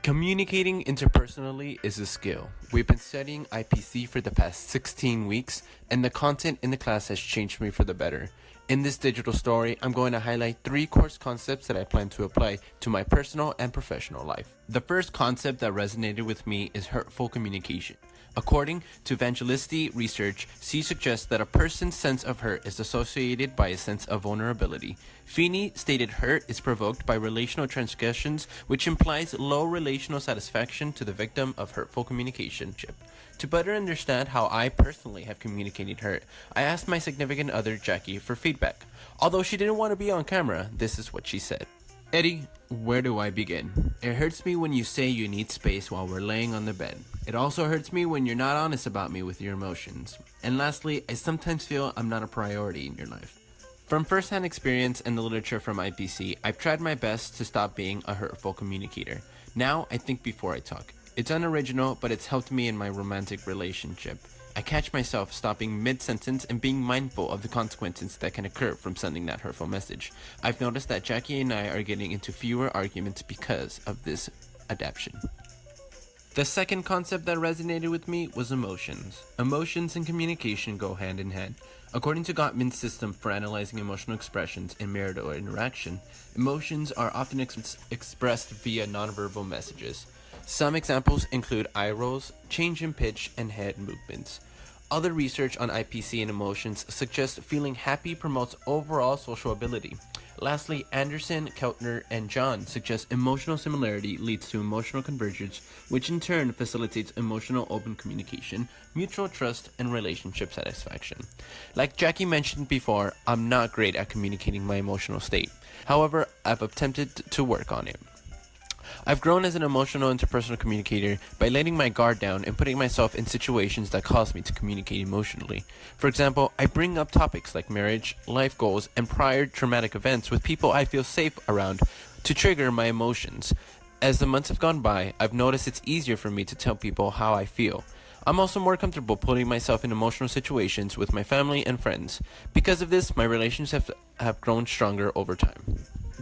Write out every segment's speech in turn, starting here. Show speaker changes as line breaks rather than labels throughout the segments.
Communicating interpersonally is a skill. We've been studying IPC for the past 16 weeks, and the content in the class has changed me for the better. In this digital story, I'm going to highlight 3 course concepts that I plan to apply to my personal and professional life. The first concept that resonated with me is hurtful communication. According to Evangelisti research, she suggests that a person's sense of hurt is associated by a sense of vulnerability. Feeney stated hurt is provoked by relational transgressions, which implies low relational satisfaction to the victim of hurtful communication. To better understand how I personally have communicated hurt, I asked my significant other, Jackie, for feedback. Although she didn't want to be on camera, this is what she said. Eddie, where do I begin? It hurts me when you say you need space while we're laying on the bed. It also hurts me when you're not honest about me with your emotions. And lastly, I sometimes feel I'm not a priority in your life. From first-hand experience and the literature from IPC, I've tried my best to stop being a hurtful communicator. Now, I think before I talk. It's unoriginal, but it's helped me in my romantic relationship. I catch myself stopping mid-sentence and being mindful of the consequences that can occur from sending that hurtful message. I've noticed that Jackie and I are getting into fewer arguments because of this adaptation. The second concept that resonated with me was emotions. Emotions and communication go hand in hand. According to Gottman's system for analyzing emotional expressions in marital interaction, emotions are often expressed via nonverbal messages. Some examples include eye rolls, change in pitch, and head movements. Other research on IPC and emotions suggests feeling happy promotes overall social ability. Lastly, Anderson, Keltner, and John suggest emotional similarity leads to emotional convergence, which in turn facilitates emotional open communication, mutual trust, and relationship satisfaction. Like Jackie mentioned before, I'm not great at communicating my emotional state. However, I've attempted to work on it. I've grown as an emotional interpersonal communicator by letting my guard down and putting myself in situations that cause me to communicate emotionally. For example, I bring up topics like marriage, life goals, and prior traumatic events with people I feel safe around to trigger my emotions. As the months have gone by, I've noticed it's easier for me to tell people how I feel. I'm also more comfortable putting myself in emotional situations with my family and friends. Because of this, my relationships have grown stronger over time.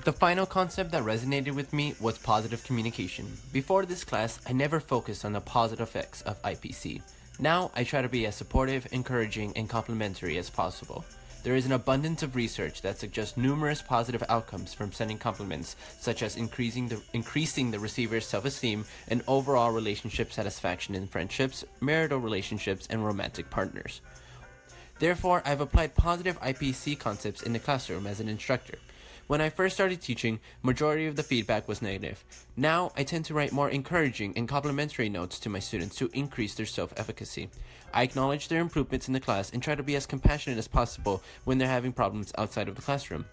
The final concept that resonated with me was positive communication. Before this class, I never focused on the positive effects of IPC. Now, I try to be as supportive, encouraging, and complimentary as possible. There is an abundance of research that suggests numerous positive outcomes from sending compliments, such as increasing the receiver's self-esteem and overall relationship satisfaction in friendships, marital relationships, and romantic partners. Therefore, I've applied positive IPC concepts in the classroom as an instructor. When I first started teaching, majority of the feedback was negative. Now, I tend to write more encouraging and complimentary notes to my students to increase their self-efficacy. I acknowledge their improvements in the class and try to be as compassionate as possible when they're having problems outside of the classroom.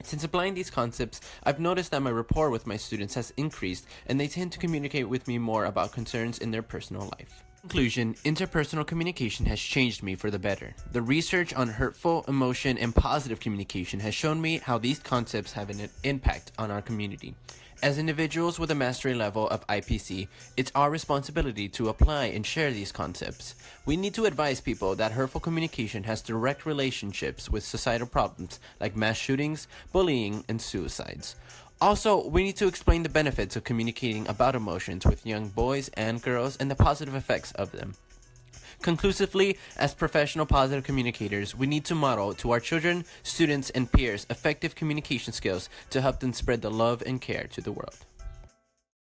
Since applying these concepts, I've noticed that my rapport with my students has increased and they tend to communicate with me more about concerns in their personal life. In conclusion, interpersonal communication has changed me for the better. The research on hurtful, emotion, and positive communication has shown me how these concepts have an impact on our community. As individuals with a mastery level of IPC, it's our responsibility to apply and share these concepts. We need to advise people that hurtful communication has direct relationships with societal problems like mass shootings, bullying, and suicides. Also, we need to explain the benefits of communicating about emotions with young boys and girls and the positive effects of them. Conclusively, as professional positive communicators, we need to model to our children, students, and peers effective communication skills to help them spread the love and care to the world.